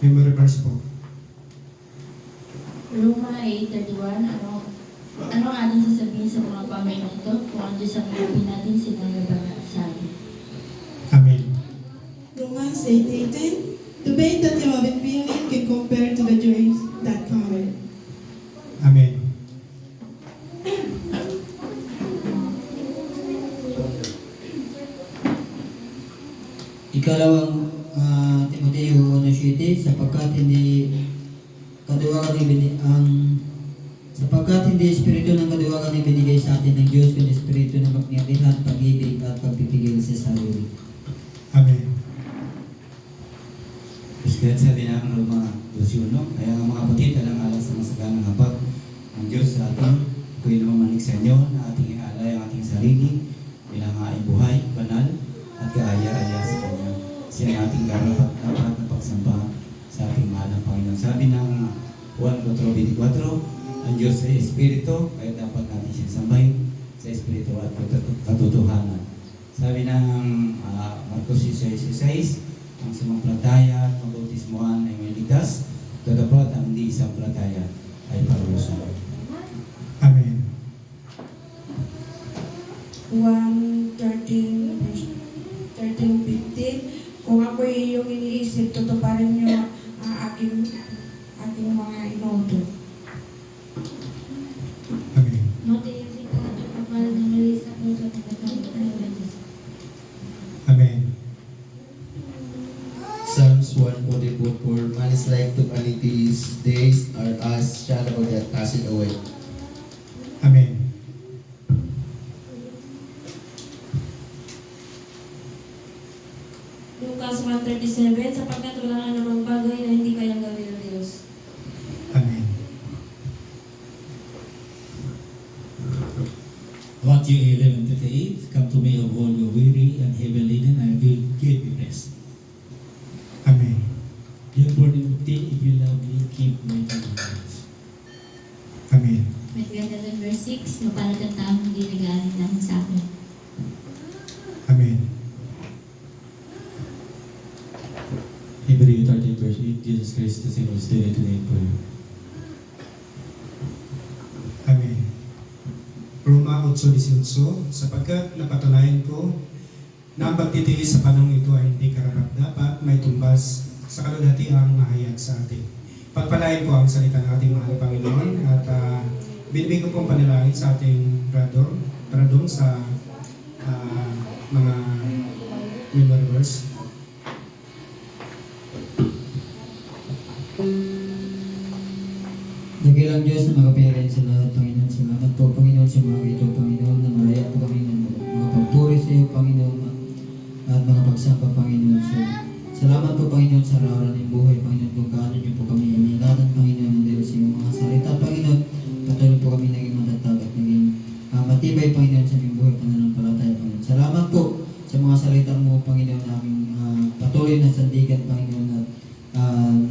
Memory verse po. Roma 8:31, ano ang ating sasabihin sa mga pamay na ito? Kung ang Diyos ang ilapin natin, sino ang nagsasabi? Amen. Romans 8:18. The pain that you have been feeling can compare to the joys that come. Amen. Ikalawang Timoteo 1:7, sapagkat hindi espiritu ng kaduwagan ang binigay sa atin ng Diyos, kundi espiritu ng makapangyarihan, pag-ibig at pagpipigil sa sarili. Amen. Kaya sabi ng Roma 12:1, kaya ang mga kapatid, alang-alang sa masaganang habag ng Diyos sa atin, ako'y namamanig sa inyo na ating ialay ang ating sarili bilang aing buhay, banal at kaaya-aya sa Kanya. Siya ang ating dapat na pagsamba sa ating mahal na Panginoon. Sabi ng Juan 4:24, ang Diyos ay Espiritu, kaya dapat natin siya sambay sa Espiritu at katotohanan. Sabi ng Marcos 6:6, ang sumampalataya at mabautismohan ay may ligtas, tatapat ang hindi sampalataya ay parusa. Amen. 1:13-15. Kung ako'y iyong iniisip, tutuparin niyo ang aking mga inoto. Amen. Mateo 5:8, kapal na mali sa puso at nagkakaroon ng Diyos. Amen. Psalms 144, man is like to vanity, his days are as shadow that passeth away. Amen. Lucas 1:37, sapagkat wala namang bagay na hindi kayang gawin ng Diyos. Amen. Matthew 11:58, come to me, all you weary and heavy laden, and I will give you rest. Amen. John 14:15, if you love me, keep my commandments. Amen. Matthew 11:6, mapalat ang taong hindi nag-aalit lang sa akin. Amen. Hebrew 13:8, Jesus Christ the same yesterday, today, and forever. Amen. Roma 8:18, sapagkat napatunayan ko na ang pagtitiis sa panahon ito ay hindi karapat-dapat, may tumbas sa kalulatiang mahayag sa atin. Pagpalain po ang salita ng ating mahal na Panginoon at binibig ko pong panalangin sa ating bradong sa mga memory verse. Dakilang Diyos na makapangyarihan sa lahat, Panginoon, salamat po, Panginoon, sa mga ito, Panginoon, na maraya po kami ng mga pagpuri sa iyo, Panginoon, at mga pagsamba, Panginoon. Salamat po, Panginoon, sa araw-araw ng buhay, Panginoon, kung gaano niyo po kami iningatan, Panginoon, dahil sa iyong mga salita, Panginoon, patuloy po kami naging matatag at naging matibay, Panginoon, sa aming buhay, pananampalataya, Panginoon. Salamat po sa mga salita mo, Panginoon, na aming patuloy na sandigan, Panginoon, at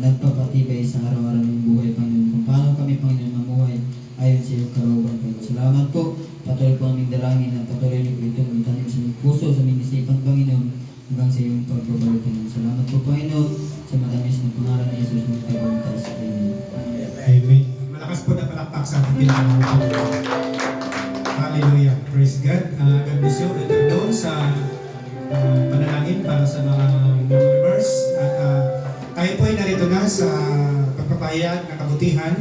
nagpapatibay sa araw-araw ng buhay, Panginoon, kung paano kami, Panginoon, mamuhay ayon sa iyong kalooban, Panginoon. Salamat po, patuloy po aming dalangin at patuloy niyo po itong itanim sa aming puso, sa aming isipan, Panginoon, hanggang sa iyong pagbabalik, Panginoon. Salamat po, Panginoon, sa matamis na pangalan ni Jesus ng Pagkakas. Amen. Amen. Malakas po na palakpak sa ating pinakamulan. Hallelujah. Praise God. God bless you. Ito doon sa panalangin para sa mga members. At tayo po ay narito na sa pagpapahayag ng kabutihan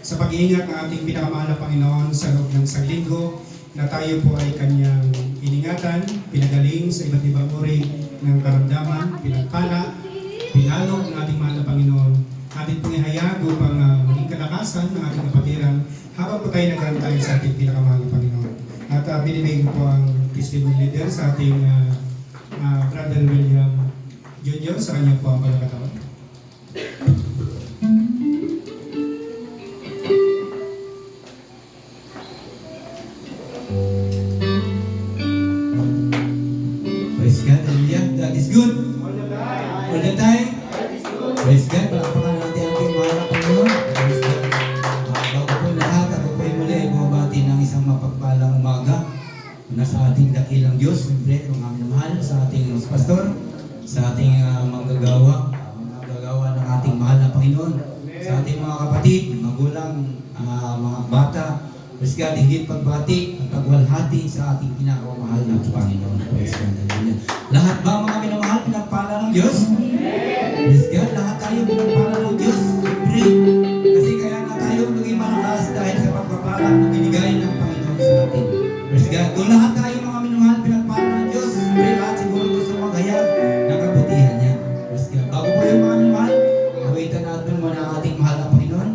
sa pag-iingat ng ating pinakamahal na Panginoon sa loob ng isang linggo na tayo po ay kanyang iningatan, pinagaling sa iba't ibang uri ng karamdaman, pinagpala, pinalog ng ating mahal na Panginoon. Ating pong ihayag upang maging kalakasan ng ating kapatiran habang po tayo nagrantay sa ating pinakamahal na Panginoon. At binibigay ko po ang testimony leader sa ating Brother William Jr. sa kanyang po ang pagkakataon. Praise God, hallelujah. God is good. All the time. Praise God, palakpakan natin ang ating mahal na Panginoon. Praise God. Bago po lahat, ako po ay muli bumabati ng isang mapagpalang umaga na sa ating dakilang Diyos, siyempre, ang aming mahal, sa ating pastor, sa ating manggagawa ng ating mahal na Panginoon. Sa ating mga kapatid, magulang, mga bata, Praise God, higit pagbati at pagwalhati sa ating pinakamamahal na Panginoon. Praise God, hallelujah. Lahat ba mga minamahal, pinagpala ng Diyos? Praise God, lahat tayo pinagpala ng Diyos. Pray. Kasi kaya na tayo naging malakas dahil sa pagpapala na binigay ng Panginoon sa atin. Praise God. Kung lahat tayo mga minamahal, pinagpala ng Diyos, pray lahat siguro gusto magayag ng kabutihan niya. Praise God. Bago po yung mga minamahal, awitan natin muna ang ating mahal na Panginoon.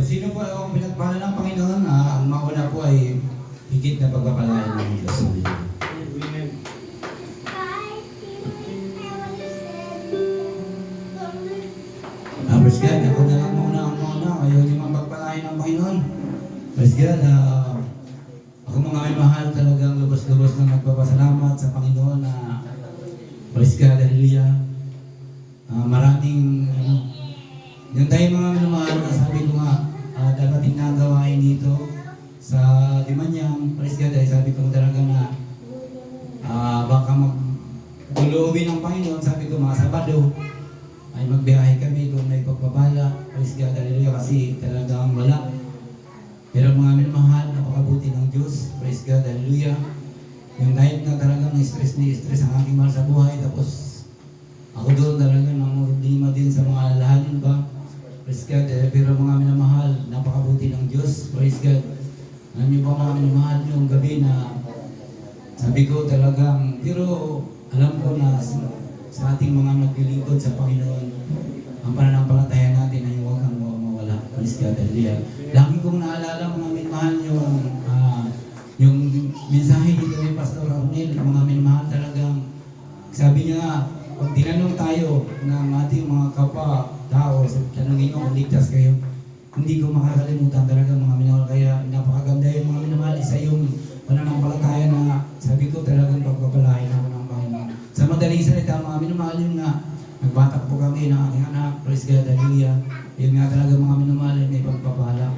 Sino po ang pinagpala ng Panginoon? Ang mauna po ay higit na pagpapalain ng Diyos. Praise God, ako na lang muna ang mauna. Ayaw niyo mapagpalain ng Panginoon. Praise God, ako mga may mahal talagang lubos-lubos na nagpapasalamat sa Panginoon na praise God, hallelujah. Maraming yung tayo mga minamahal, sabi ko nga, dapat ginagawain dito sa Dimanyang, praise God, ay sabi ko talaga na baka magulubin ng Panginoon, sabi ko mga Sabado, ay magbiyahe kami kung may pagpapala, praise God, hallelujah, kasi talagang wala. Pero mga minamahal, napakabuti ng Diyos, praise God, hallelujah. Yung kahit na talagang stress ang aking mahal sa buhay, tapos ako doon talaga namumroblema din sa mga alalahanin ba. Praise God, pero mga minamahal, napakabuti ng Diyos. Praise God. Alam niyo ba mga minamahal, yung gabi na sabi ko talagang, pero alam ko na sa ating mga naglilingkod sa Panginoon, ang pananampalataya natin ay huwag kang mawala. Praise God, hallelujah. Lagi kong naalala mga minamahal yung mensahe dito ni Pastor Arnel, mga minamahal talagang, sabi niya, pag tinanong tayo ng ating mga kapwa-tao, tanongin nyo kung ligtas kayo, hindi ko makakalimutan talaga mga minamahal. Kaya napakaganda yung mga minamahal, isa yung pananampalataya na sabi ko talagang pagpapalain ako ng Panginoon. Sa madaling salita, mga minamahal, yun nga, nagbatak po kami ng aking anak, praise God, hallelujah. Yun nga talaga mga minamahal, may pagpapala.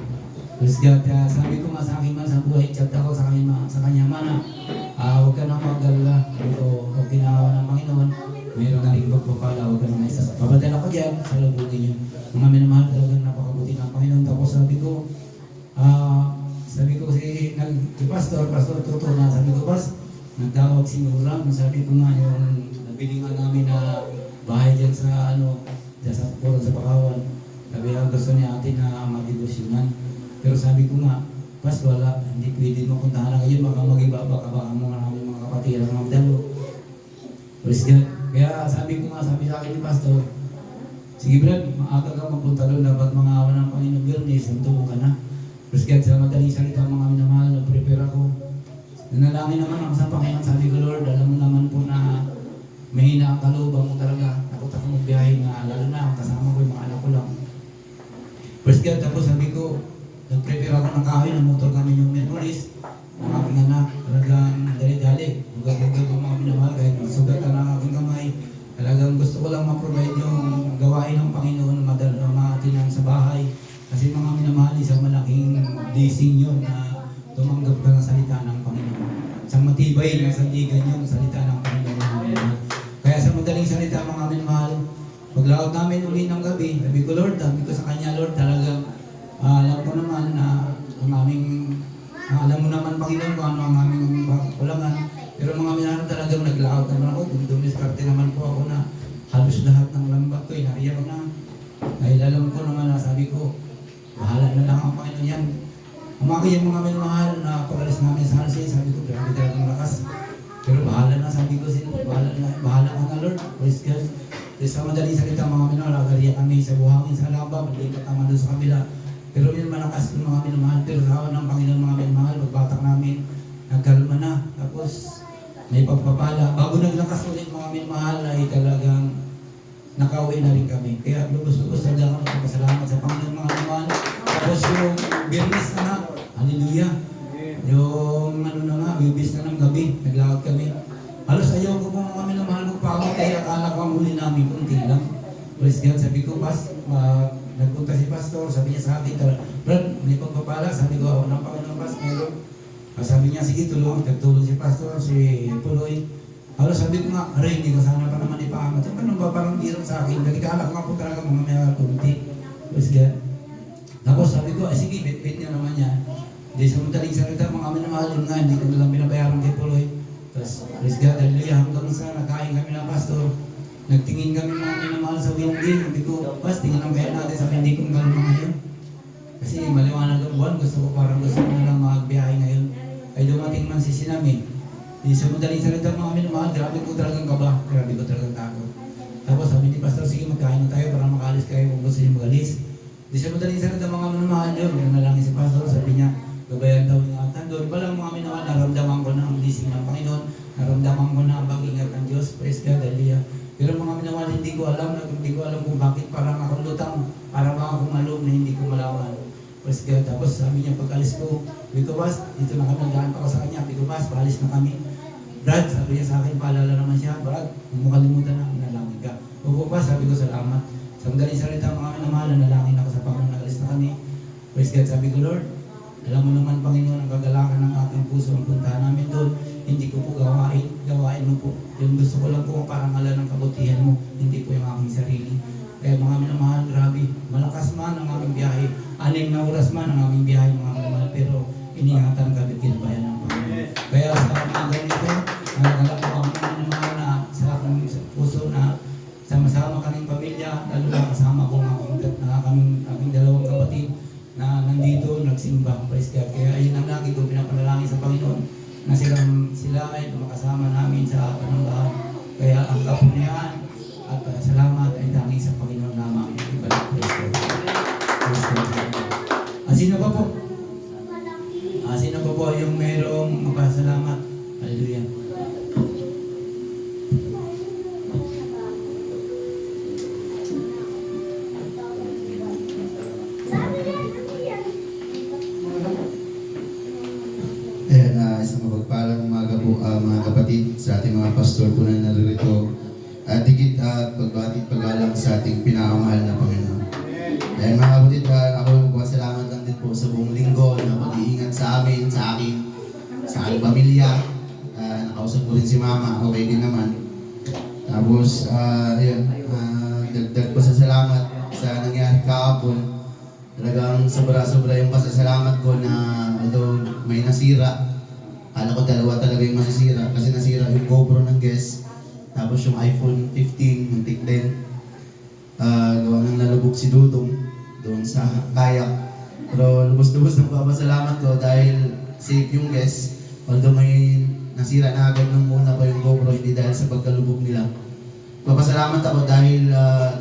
Praise God, sabi ko nga sa aking sa buhay, chat ako sa kanya mana, huwag ka nang mag-alala, o ginawa ng Panginoon, mayroon na rin pagpapala, huwag ka nang isa. Papadala ko dyan, sa lubugin niyo. Mga minamahal, talagang napakabuti ng Panginoon. Tapos sabi ko si Pastor Tuto na, sabi ko, Pas, nagtawag si Nura, sabi ko nga yung nabili nga namin na bahay dyan sa dyan sa Puro sa Pakawan. Sabi nga gusto niya atin na mag-debosyonan. Pero sabi ko nga, Pas, wala, hindi pwede mo puntahan na ngayon, baka mag-iba, baka mga namin mga kapatid ang magdalo. Praise God. Kaya sabi ko nga, sabi sa akin ni Pastor, sige Brad, maaga ka magpunta doon, dapat mga awan ng Panginoon Bernes, nantubo ka na. Praise God, sa madaling salita mga minamahal, nag-prepare ako. Nanalangin naman ako sa Panginoon, sabi ko Lord, alam mo naman po na mahina ang kalooban mo talaga. Takot ako magbiyahe na, lalo na kasama ko yung mga anak ko lang. Praise God, tapos sabi ko, nag-prepare ako ng kahoy, ng motor kami yung Merkulis. Ang aking anak, talagang dali-dali. Huwag-huwag ko mga minamahal, kahit masugatan ang aking kamay. Talagang gusto ko lang ma-provide yung gawain ng Panginoon, matinang sa bahay. Kasi mga minamahal, isang malaking blessing yun na tumanggap ka ng salita ng Panginoon. Isang matibay na sandigan yung salita ng Panginoon. Kaya sa madaling salita mga minamahal, paglaot namin uli ng gabi, sabi ko Lord, sabi ko sa kanya Lord, talagang alam ko naman na ang aming alam mo naman Panginoon kung ano ang aming kulangan. Pero mga minamahal talagang naglaot naman ako, dumiskarte naman po ako na halos lahat ng lambat ko, naiyak ko na. Dahil alam ko naman na sabi ko, bahala na lang ang Panginoon yan. Umaki yung mga minamahal na pag-alis namin sa Halsey, sabi ko, grabe talagang lakas. Pero bahala na, sabi ko, bahala ka na Lord, praise God. Sa madaling salita mga minamahal, agariya kami sa buhangin sa laba, maglipat naman doon sa kabila. Pero yun malakas yung mga minamahal. Pero sa awan ng Panginoon mga minamahal, pagbatak namin, nagkalma na. Tapos may pagpapala. Bago naglakas ulit mga minamahal ay talagang nakauwi na rin kami. Kaya lubos-lubos talaga ako nagpapasalamat sa Panginoon mga minamahal. Tapos yung Biyernes na nga, hallelujah. Yung ano na nga, wibis na ng gabi, naglakad kami. Halos ayaw ko po mga minamahal magpamot kaya akala ko ang huli namin, kunti lang. Praise God, sabi ko, nagpunta si Pastor, sabi niya sa akin, Brad, may pagpapala, sabi ko, ako ng Panginoon Pastor, meron. Sabi niya, sige, tulong si Pastor, si Puloy. Halos sabi ko nga, aray, hindi ko sana pa naman ipaangat. Yung ganun ba, parang hirap sa akin. Nagkakala ko nga po talaga mga may kunti. Praise God. Tapos sabi ko, sige, bit-bit niya naman yan. Hindi sa madaling salita, mga amin na mahalin nga, hindi ko nalang binabayaran kay Puloy. Tapos, praise God, hallelujah, hanggang sa nakain kami na Pastor. Nagtingin kami mga minamahal sa windy. Hindi ko, pas, tingin ang kaya natin sa hindi kong gano'n mga yun. Kasi maliwanag ang buwan, gusto ko na lang magbiyahe ngayon. Ay dumating man si Sinami. Di sa madaling salita mga minamahal, grabe ko talagang kaba, grabe ko talagang takot. Tapos sabi ni Pastor, sige magkain na tayo para makalis kayo kung gusto niyo magalis. Di sa madaling salita mga minamahal yun, nalangin si Pastor, sabi niya, gabayan daw yung atan. Doon pa lang mga minamahal, naramdaman ko na ang blessing ng Panginoon, naramdaman ko na ang pag-ingat ng Diyos, praise God, hallelujah. Pero mga minamahal, hindi ko alam kung bakit parang ako lutang, parang ako malum na hindi ko malawan. Praise God. Tapos sabi niya pag-alis ko, Bikobas, dito na kami, nagdaan pa ko sa kanya, Bikobas, paalis na kami. Brad, sabi niya sa akin, paalala naman siya, Brad, kung makalimutan na, nalangin ka. Bikobas, sabi ko, salamat. Sa madaling salita mga minamahal, nalangin ako sa Panginoon, nag-alis na kami. Praise God, sabi ko, Lord, alam mo naman Panginoon ang kagalakan ng aking puso ang puntahan namin doon. Hindi ko po gawain mo po. Yung gusto ko lang po parang ala ng kabutihan mo, hindi po yung aking sarili. Kaya mga minamahal, grabe, malakas man ang aming biyahe, 6 na oras man ang aming biyahe mga minamahal, pero iniingatan kami kinabayan ng Panginoon. Kaya sa mga ganito, nagdala ko ang mga minamahal na sa aking puso na sama-sama kaming pamilya, lalo na kasama ko ang aking dalawang kapatid na nandito, nagsimba, praise God. Kaya ayun ang lagi ko pinapanalangin sa Panginoon na sila ay makasama namin sa panambahan. Kaya ang kapunyaan at salamat ay tanging sa Panginoon lamang. Ibalik, praise God. Praise God. Sino pa po? Sino pa po yung mayroong magpasalamat? Hallelujah. Isang mapagpalang umaga po mga kapatid sa ating mga pastor po na naririto at higit at pagbati pagalang sa ating pinakamahal na Panginoon. Dahil mga kapatid, ako magpasalamat lang din po sa buong linggo na pag-iingat sa amin, sa aking pamilya. Nakausap ko rin si Mama, okay din naman. Tapos, dagdag po sa salamat sa nangyari kahapon. Talagang sobra-sobra yung pasasalamat ko na although may nasira, akala ko dalawa talaga yung masisira kasi nasira yung GoPro ng guest, tapos yung iPhone 15 muntik din. Gawa ng nalubog si Dudong doon sa kayak. Pero lubos-lubos ng papasalamat ko dahil safe yung guest, although may nasira na agad nung una pa yung GoPro, hindi dahil sa pagkalubog nila. Papasalamat ako dahil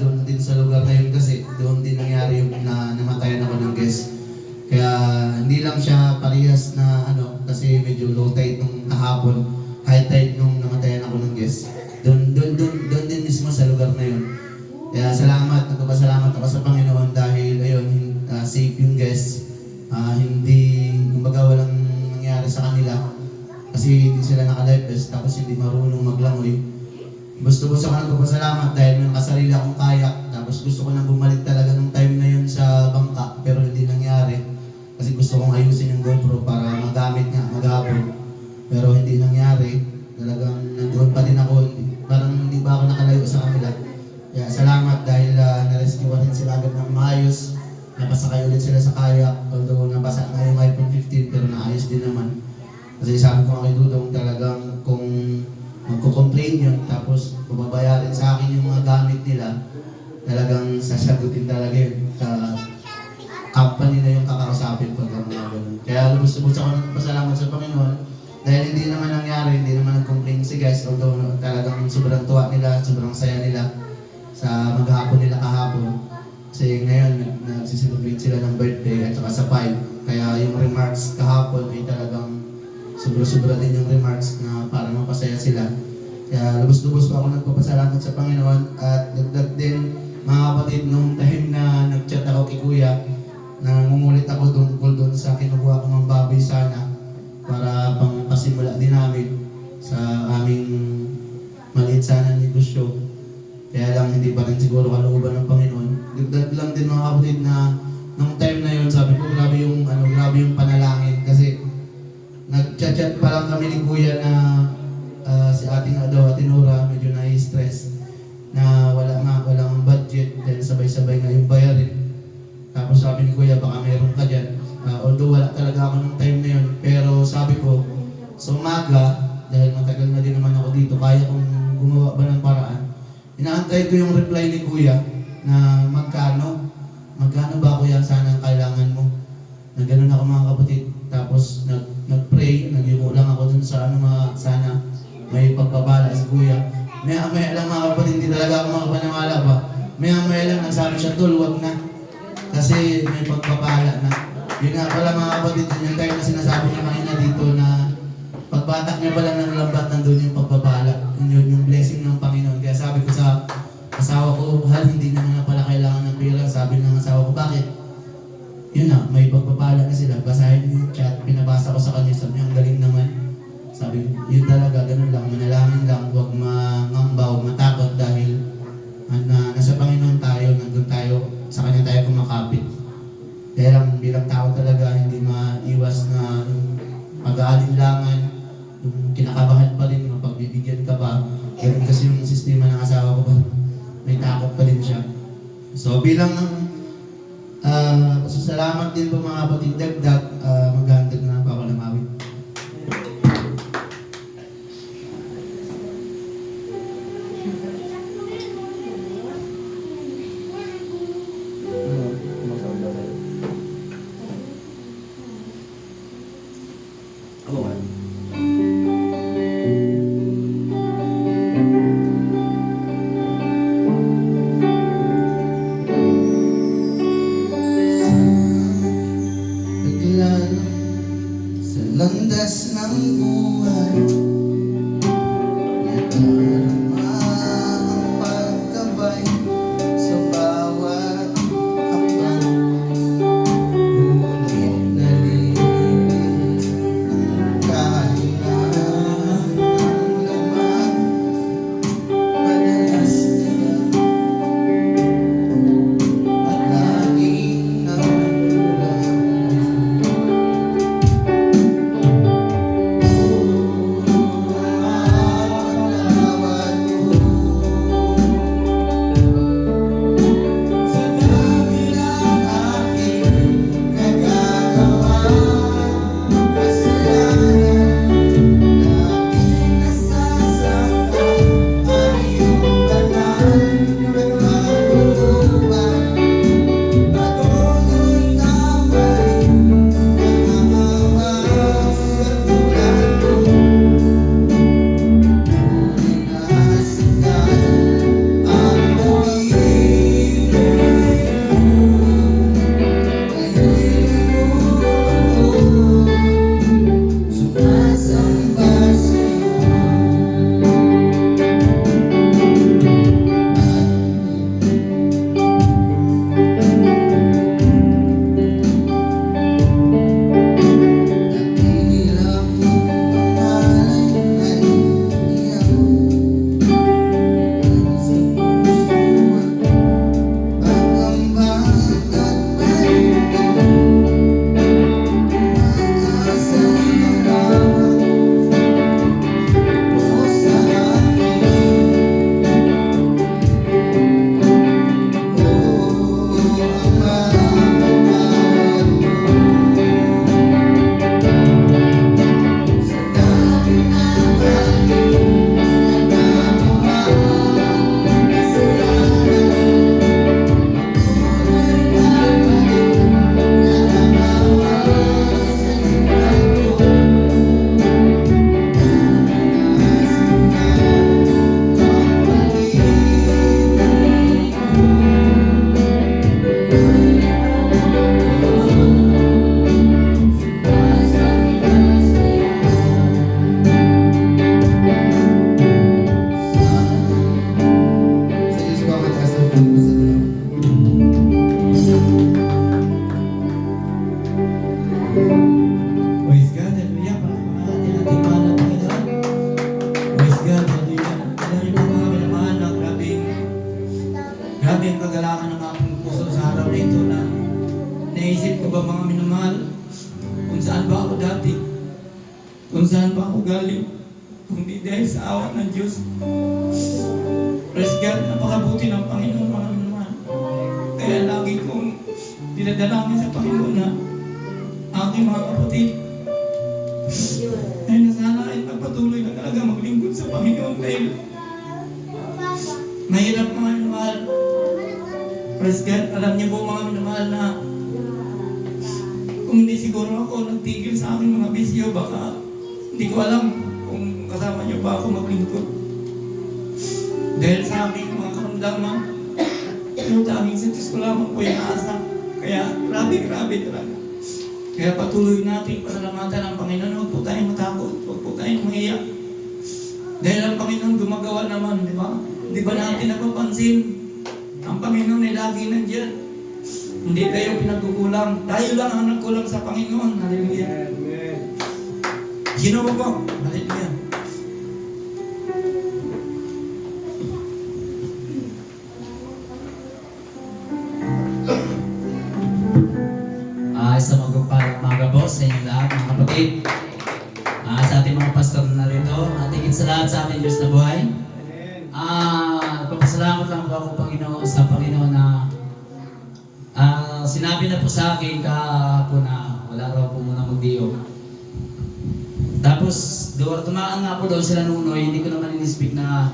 doon din sa lugar na yun kasi doon din nangyari yung namatayan ako ng guest. Kaya hindi lang siya parehas na kasi medyo low tide nung kahapon, high tide nung namatayan ako ng guest. Doon din mismo sa lugar na yun. Kaya nagpapasalamat ako sa Panginoon dahil ayun, safe yung guest. Hindi, kumbaga walang nangyari sa kanila kasi hindi sila naka-life vest tapos hindi marunong maglangoy. Gusto ako nagpapasalamat dahil may nakasarili akong kayak tapos gusto ko nang bumalik talaga nung time na yun sa bangka pero hindi nangyari. Kasi gusto kong ayusin yung GoPro para magamit nga maghapon. Pero hindi nangyari. Talagang nandoon pa din ako. Parang hindi ba ako nakalayo sa kanila. Kaya salamat dahil na-rescue rin sila agad ng maayos. Napasakay ulit sila sa kayak. Although nabasa nga yung iPhone 15 pero naayos din naman. Kasi sabi ko kay Dudong talagang kung magko-complain yun tapos babayarin sa akin yung mga gamit nila, talagang sasagutin talaga yun. Company na yung kakausapin pag ganun. Kaya lubos-lubos ako nagpasalamat sa Panginoon dahil hindi naman nangyari, hindi naman nag-complain si guys, although talagang sobrang tuwa nila, sobrang saya nila sa maghapon nila kahapon. Kasi ngayon, nagsiselebrate sila ng birthday at saka sa 5. Kaya yung remarks kahapon ay talagang sobra-sobra din yung remarks na para mapasaya sila. Kaya lubos-lubos po ako nagpapasalamat sa Panginoon at dagdag din mga kapatid nung time na nag-chat ako kay Kuya, nangungulit ako tungkol doon sa kinukuha ko ng baboy sana para pang pasimula din namin sa aming maliit sana negosyo. Kaya lang hindi pa rin siguro kalooban ng Panginoon. Dagdag lang din mga kapatid na nung time na yun, sabi ko grabe yung panalangin kasi nag-chat pa lang kami ni Kuya na si Ate Nora medyo na-stress na walang budget dahil sabay-sabay nga yung bayarin. Tapos sabi ni Kuya baka meron ka dyan. Although wala talaga ako nung time na yun, pero sabi ko sa umaga, dahil matagal na din naman ako dito, kaya kong gumawa ba ng paraan. Inaantay ko yung reply ni Kuya na magkano ba Kuya sana ang kailangan mo. Na ganun ako mga kapatid. Tapos nag-pray, nagyuko lang ako dun sa sana may pagpapala si Kuya. Maya lang mga kapatid, hindi talaga ako makapanamala ba. Maya lang nagsabi siya, Tol, wag na. Kasi may pagpapala na. Yun nga pala mga kapatid, yung time na sinasabi niya kanina dito na pagbatak niya pala ng lambat, nandun yung pagpapala. Yun yung blessing ng Panginoon. Kaya sabi ko sa asawa ko, hindi naman na pala kailangan ng pera. Sabi ng asawa ko, bakit? Yun na, may pagpapala na sila. Basahin yung chat, pinabasa ko sa kanya, sabi niya, ang galing naman. Sabi, yun talaga, ganun lang, manalangin lang, huwag mangamba, huwag matakot dahil nasa Panginoon tayo, nandun tayo, sa Kanya tayo kumakapit. Kaya lang, bilang tao talaga, hindi maiwas na pag-aalinlangan, yung kinakabahan pa rin, mapagbibigyan ka pa. Ganun kasi yung sistema ng asawa ko ba, may takot pa rin siya. So bilang pasasalamat din po mga kapatid, dagdag, maghandag na pa ako ng awit. Sa landas ng buhay, nadarama ang pagkabay sa bawat hakbang. Ngunit nalinis ang kahinaan ng laman, madalas nila at laging nakulang. mahal, kung saan ba ako dati, kung saan ba ako galing, kung di dahil sa awa ng Diyos. Praise God, napakabuti ng Panginoon mga minamahal. Kaya lagi kong dinadalangin sa Panginoon na aking mga kapatid ay na sana ay magpatuloy na talaga maglingkod sa Panginoon dahil mahirap mga minamahal. Praise God, alam niyo po mga minamahal na kung hindi siguro ako nagtigil sa aking mga bisyo, baka hindi ko alam kung kasama niyo pa ako maglingkod. Dahil sa aming mga karamdaman, yung tanging sa Diyos ko lamang po yung asa. Kaya grabe talaga. Kaya patuloy natin pasalamatan ang Panginoon. Huwag po tayong matakot, huwag po tayong mahiyak. Dahil ang Panginoon gumagawa naman, di ba? Di ba natin napapansin? Ang Panginoon ay lagi nandiyan. Hindi tayo pinagkukulang. Tayo lang ang nagkulang sa Panginoon. Hallelujah. Sino mo po? Hallelujah. Isang magpapalang umaga po sa inyong lahat mga kapatid. Sa ating mga pastor na rito, at higit sa lahat sa ating Diyos na buhay. Nagpapasalamat lang po ako Panginoon sa Panginoon na sinabi na po sa akin kahapon na wala raw po muna magdiyo. Tapos dumaan nga po doon sila Nunoy, hindi ko naman in-speak na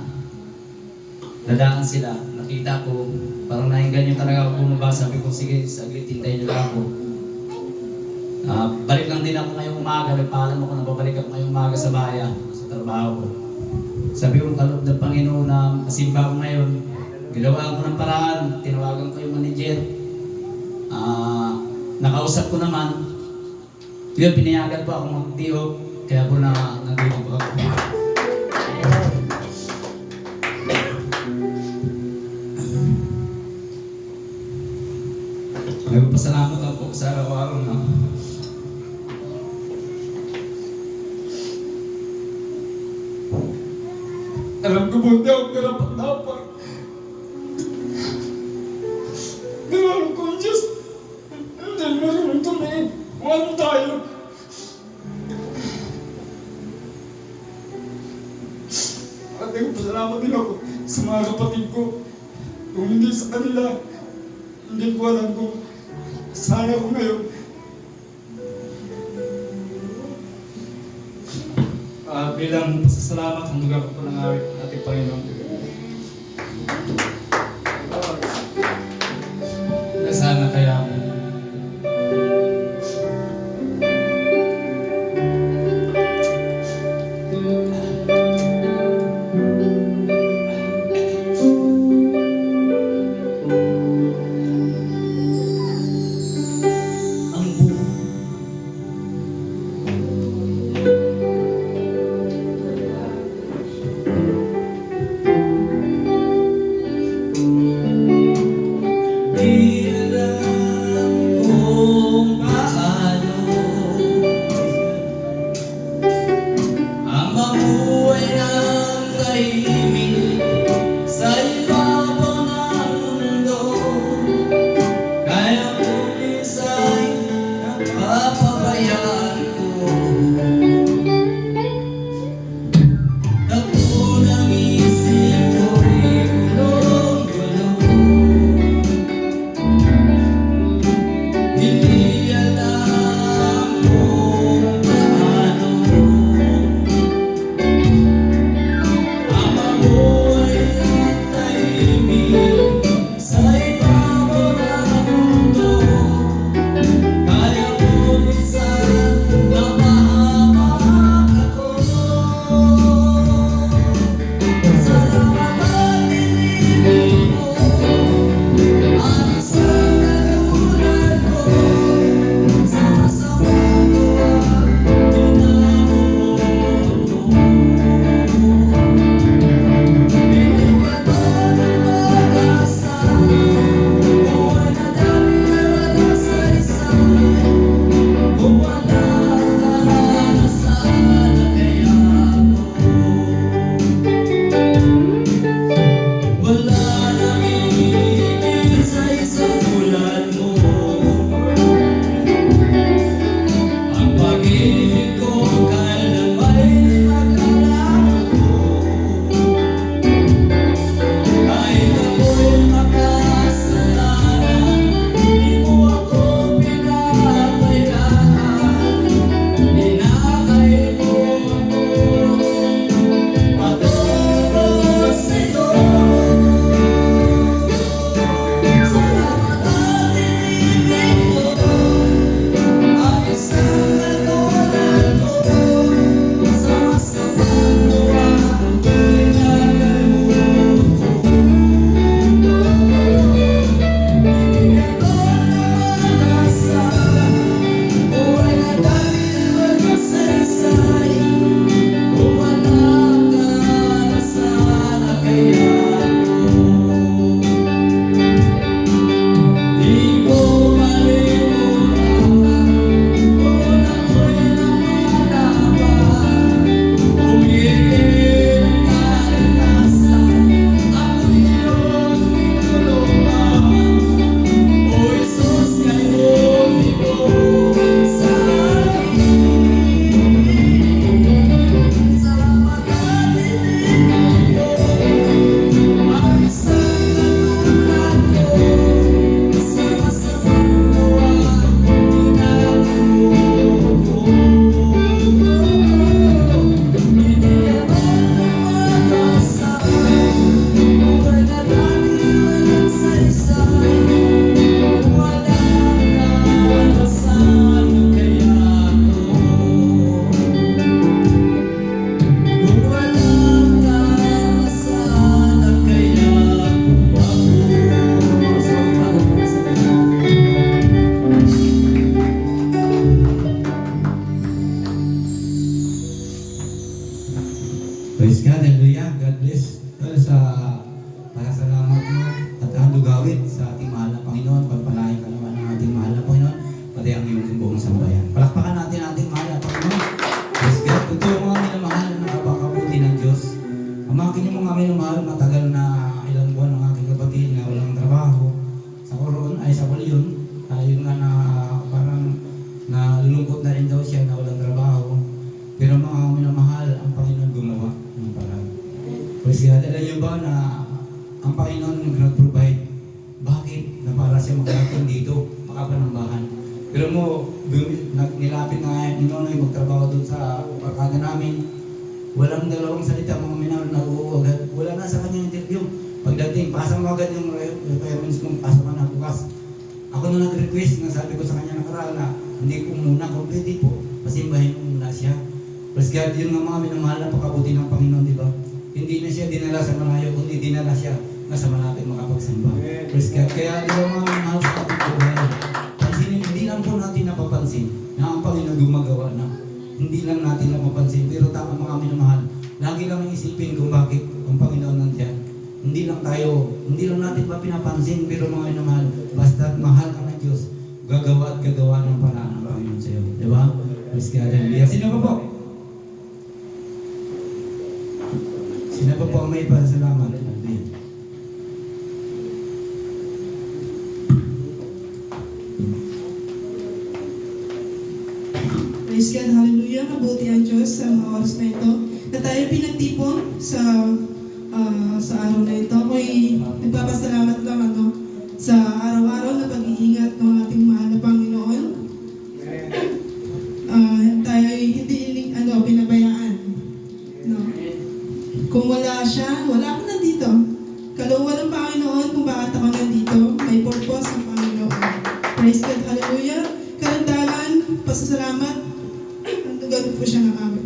dadaan sila. Nakita ko, parang nainggan yung talaga ako bumaba. Sabi ko, sige, saglit, hintayin nyo lang ako. Balik lang din ako ngayong umaga. Nagpaalam ako na babalik ako ngayong umaga sa bayan, sa trabaho ko. Sabi ko, kaloob ng Panginoon na kasimba ko ngayon. Ginawa ko ng paraan, tinawagan ko yung manager. Nakausap ko naman. Yun, pinayagan po ako mag-DO. Kaya po nandito po ako. Nagpapasalamat lang po sa araw-araw na alam ko po hindi ako karapat-dapat. Pero alam ko, Diyos, hindi marunong tumingin kung ano tayo. At nagpasalamat din ako sa mga kapatid ko. Kung hindi sa kanila, hindi ko alam kung saan ako ngayon. Bilang pasasalamat, hanggang ko po ng awit ng ating Panginoon. Na sana kaya nalungkot na rin daw siya na walang trabaho. Pero mga minamahal, ang Panginoon gumawa ng paraan. Kasi alam niyo ba na ang Panginoon nag-provide? Bakit? Na para siya makarating dito, makapanambahan. Pero mo, nilapit na ni Nonoy magtrabaho doon sa barkada namin. Walang dalawang salita, mga minahal na agad. Wala na sa kanya interview. Pagdating, pasa mo agad yung requirements kung pasa ka na bukas. Ako na nag-request na sabi ko sa kanya nakaraan na hindi ko muna, kung pwede po, pasimbahin mo muna siya. Plus God, yun nga mga minamahal na pagkabuti ng Panginoon, di ba? Hindi na siya dinala sa malayo, kundi dinala siya na sa malapit makapagsimba. Plus God, kaya di ba mga minamahal sa kapitbuhay? Pansinin, hindi lang po natin napapansin na ang Panginoon gumagawa na. Hindi lang natin napapansin, pero tama mga minamahal. Lagi lang isipin kung bakit ang Panginoon nandiyan. Hindi lang natin pa pinapansin, pero mga minamahal, basta mahal ka ng Diyos, gagawa at gagawa ng paraan ng Panginoon sa iyo. Di ba? Praise God. Hallelujah. Sino pa po? Sino pa po ang may pasalamat? Hallelujah. Praise God, hallelujah. Mabuti ang Diyos sa mga oras na ito na tayo pinagtipon sa araw na ito. Ako'y nagpapasalamat lang sa araw-araw na pag-iingat ng ating mahal na Panginoon. Tayo hindi pinabayaan. No? Kung wala siya, wala ako nandito. Kalooban ng Panginoon kung bakit ako nandito, may purpose ng Panginoon. Praise God, hallelujah. Karandagan, pasasalamat, ang tugad po siya ng amin.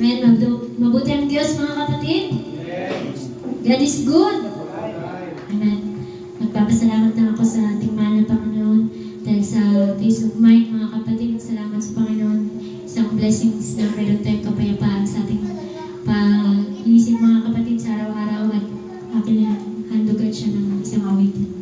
Amen. Mabuti ang Diyos, mga kapatid. God is good. Amen. Magpapasalamat na ako sa ating mahal na Panginoon dahil sa peace of mind, mga kapatid. Salamat sa Panginoon. Isang blessings na meron tayong kapayapaan sa ating pag-iisip, mga kapatid, sa araw-araw at akin handugan siya ng isang awitin.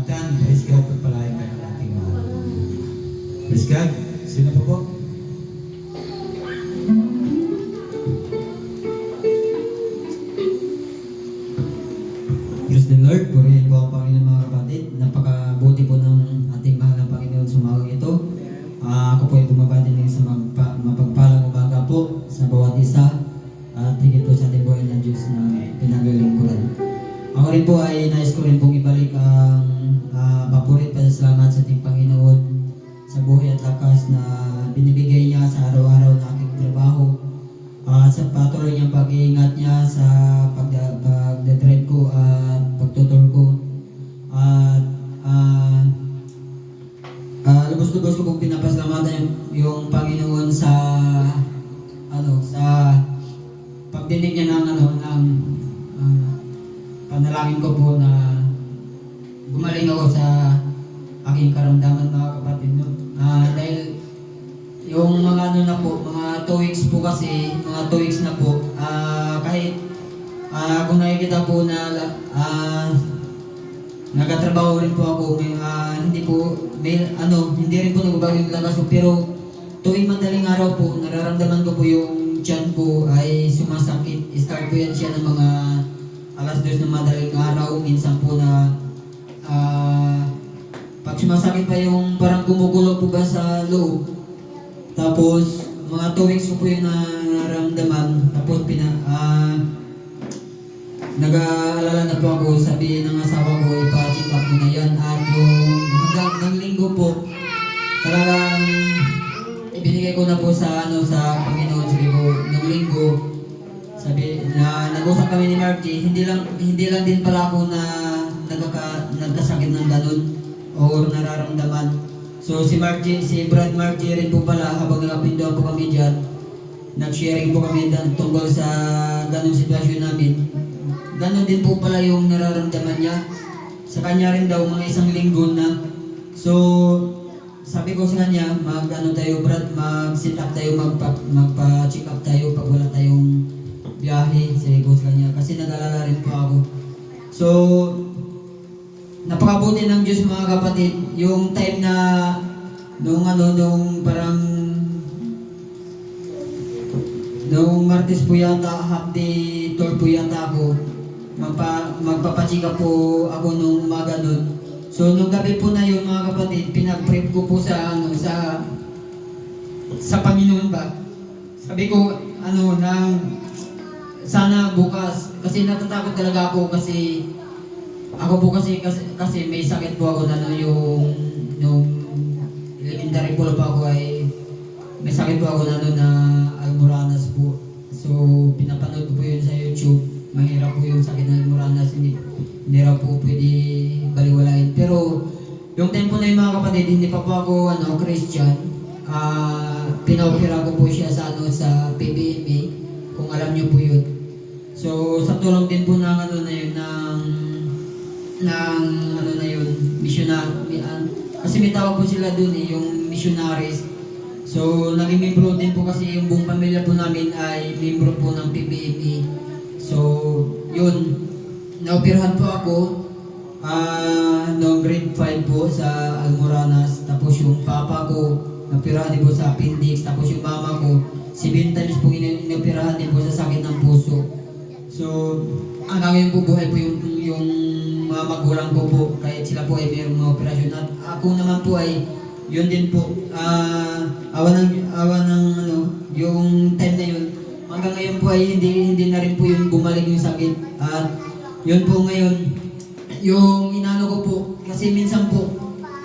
pasalamatan. Praise God, pagpalain ka ng ating mahal. Praise God. Sino pa po? Praise the Lord, purihin po ang Panginoon mga kapatid. Napakabuti po ng ating mahal na Panginoon sa umagang ito. Ako po ay bumabati ng sa mapagpalang umaga po sa bawat isa at higit po sa ating buhay ng Diyos na pinaglilingkuran. Ako rin po ay nais ko rin pong ibalik ang paborit pasasalamat sa ating Panginoon sa buhay at lakas na binibigay niya sa araw-araw na aking trabaho. Sa patuloy niyang pag-iingat niya sa pagdadrive ko at pagtutol ko. At lubos-lubos ko pong pinapasalamatan yung Panginoon sa sa pagdinig niya ng panalangin ko po na gumaling ako sa aking karamdaman mga kapatid. No? Dahil yung mga mga 2 weeks po kasi, mga 2 weeks na po, kahit kung nakikita po na nagtatrabaho rin po ako, hindi rin po nagbabago yung lakas ko, pero tuwing madaling araw po, nararamdaman ko po yung tiyan ko ay sumasakit. Start po yan siya ng mga alas 2 ng madaling araw, minsan po na pag sumasakit pa yung parang gumugulo po ba sa loob. Tapos, mga 2 weeks ko po yung nararamdaman. Tapos, nag-aalala na po ako, sabi ng asawa ko, ipa-check up mo na yan. At yung hanggang ng linggo po, talagang ibinigay ko na po sa Panginoon. Sabi ko, ng linggo, sabi na nag-usap kami ni Margie, hindi lang din pala ako na nagkasakit ng ganun o nararamdaman. So si Brad Margie rin po pala, habang nagapindoan po kami dyan, nag-sharing po kami tungkol sa ganung sitwasyon namin. Ganon din po pala yung nararamdaman niya. Sa kanya rin daw, mga 1 linggo na. So, sabi ko sa kanya, mag-sit up tayo, magpa-check up tayo pag wala tayong biyahe. Sabi ko sa kanya, kasi nag-alala rin po ako. So, napakabuti ng Diyos mga kapatid, yung time na nung Martes po yata, half day tour po yata ako, magpapachika po ako nung umaga nun. So nung gabi po na yun mga kapatid, pinag-prep ko po sa Panginoon ba. Sabi ko, sana bukas, kasi natatakot talaga ako kasi kasi may sakit po ako na nung elementary po pa ako ay may sakit po ako na Almoranas po. So pinapanood ko po yun sa YouTube. Mahirap po yung sakit ng Almoranas, hindi raw po pwede baliwalain. Pero yung tempo na yung mga kapatid, hindi pa po ako Christian. Pinaopera ko po siya sa PBMA, kung alam niyo po yun. So sa tulong din po ng missionary, kasi may tawag po sila dun yung missionaries. So naging membro din po kasi yung buong pamilya po namin ay membro po ng PBMA. So yun, naoperahan po ako noong grade 5 po sa Almoranas. Tapos yung papa ko naoperahan din po sa appendix. Tapos yung mama ko 7 times po inoperahan din po sa sakit ng puso. So hanggang ngayon po buhay po yung mga magulang ko po, kahit sila po ay mayroong mga operasyon. At ako naman po ay yun din po, awa ng yung time na yun, hanggang ngayon po ay hindi na rin po yung bumalik yung sakit. At yun po ngayon, yung inano ko po, kasi minsan po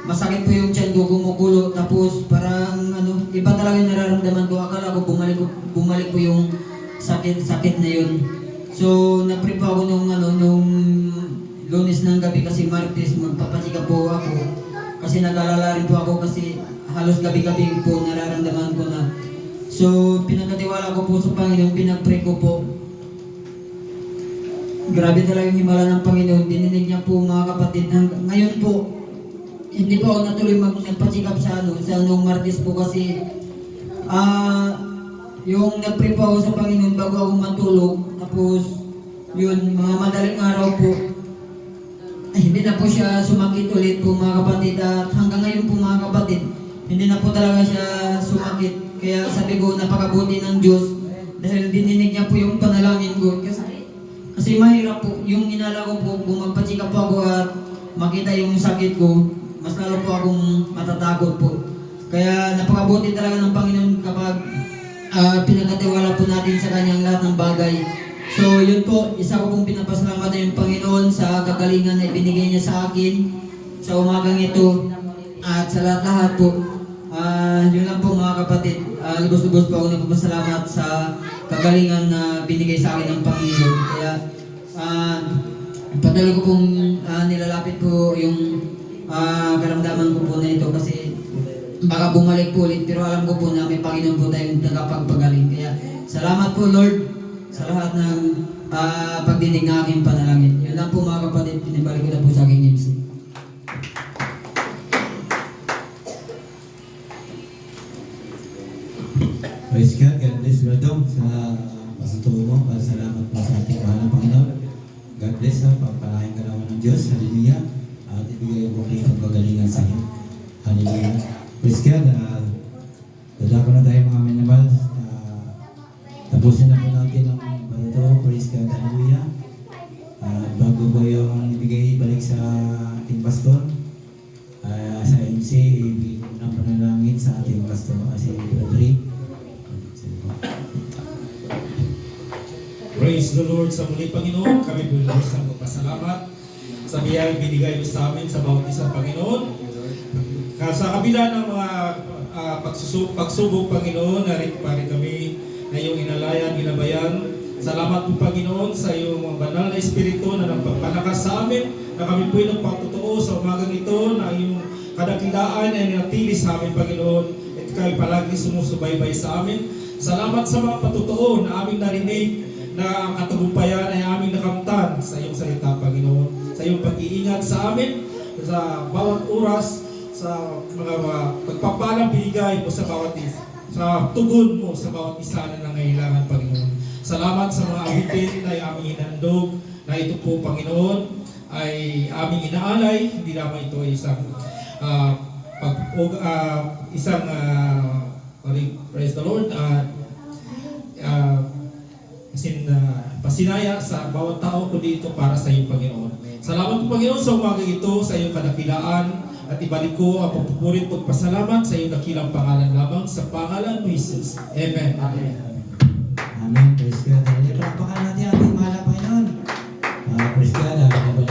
masakit po yung tiyan ko, gumugulo, tapos parang iba talaga yung nararamdaman ko. Akala ko bumalik po yung sakit na yun. So na-prep ako nung Lunes ng gabi, kasi Martes magpapasika po ako. Kasi nag-alala rin po ako kasi halos gabi-gabi po nararamdaman ko na. So pinagkatiwala ko po sa Panginoon, pinag-pray ko po. Grabe talaga yung himala ng Panginoon, dininig niya po mga kapatid. Ngayon po, hindi po ako natuloy nagpa-check up sa nung Martes po kasi yung nag-pray po ako sa Panginoon bago ako matulog. Tapos yun, mga madaling araw po, hindi na po siya sumakit ulit po mga kapatid, at hanggang ngayon po mga kapatid, hindi na po talaga siya sumakit. Kaya sabi ko, napakabuti ng Diyos dahil dininig niya po yung panalangin ko. Kasi mahirap po, yung inala ko po, kung magpa-check up po ako at makita yung sakit ko, mas lalo po akong matatakot po. Kaya napakabuti talaga ng Panginoon kapag pinagkatiwala po natin sa kanyang lahat ng bagay. So yun po, isa ko pong pinapasalamat na yung Panginoon sa kagalingan na ibinigay niya sa akin sa umagang ito at sa lahat-lahat po. Yun lang po mga kapatid, lubos-lubos po ako nagpapasalamat sa kagalingan na binigay sa akin ng Panginoon. Kaya patuloy ko pong nilalapit po yung karamdaman ko po na ito kasi baka bumalik po ulit, pero alam ko po na may Panginoon po tayong nagkapagpagaling. Kaya salamat po Lord sa lahat ng pagdinig ng aking panalangin. Yun lang po mga kapatid, pinibalik ko na po sa aking MC. Praise God, God bless Brother sa pagtuturo mo. Salamat po sa ating mahal na Panginoon. God bless ha, pagpalain ka naman ng Diyos. Hallelujah. At ibigay ang bukli ng pagalingan sa iyo. Hallelujah. Praise God. Dadako na tayo mga minamahal. Tapusin na po natin ang ito. Praise God. Hallelujah. Bago ko yung ibigay balik sa ating pastor, sa MC, ibigay ko ng panalangin sa ating pastor, si Rodrigo. Praise the Lord sa muli, Panginoon. Kami po Lord sa magpasalamat sa biyayang binigay mo sa amin sa bawat isang Panginoon. Sa kabila ng mga pagsubok, Panginoon, narito pa rin kami na iyong inalayan, ginabayan. Salamat po, Panginoon, sa iyong mga banal na Espiritu na nagpapalakas sa amin, na kami po'y nagpatutuo sa umagang ito, na iyong kadakilaan ay natili sa amin, Panginoon, at kayo palagi sumusubaybay sa amin. Salamat sa mga patutuo na aming narinig, na ang katagumpayan ay aming nakamtan sa iyong salita, Panginoon, sa iyong pag-iingat sa amin, sa bawat oras, sa mga pagpapalang binigay mo sa bawat isa, sa tugon mo sa bawat isa na nangailangan, Panginoon. Salamat sa mga awitin na aming hinandog, na ito po, Panginoon, ay aming inaalay. Hindi lamang ito ay isang praise the Lord, pasinaya sa bawat tao ko dito para sa iyo, Panginoon. Salamat po, Panginoon, sa umagang ito, sa iyong kadakilaan, at ibalik ko ang pagpupurit at pagpasalamat sa iyong dakilang pangalan lamang, sa pangalan mo, Jesus. Amen. Amen. Amen. Praise God. Palakpakan natin ating mahal na Panginoon. Praise God.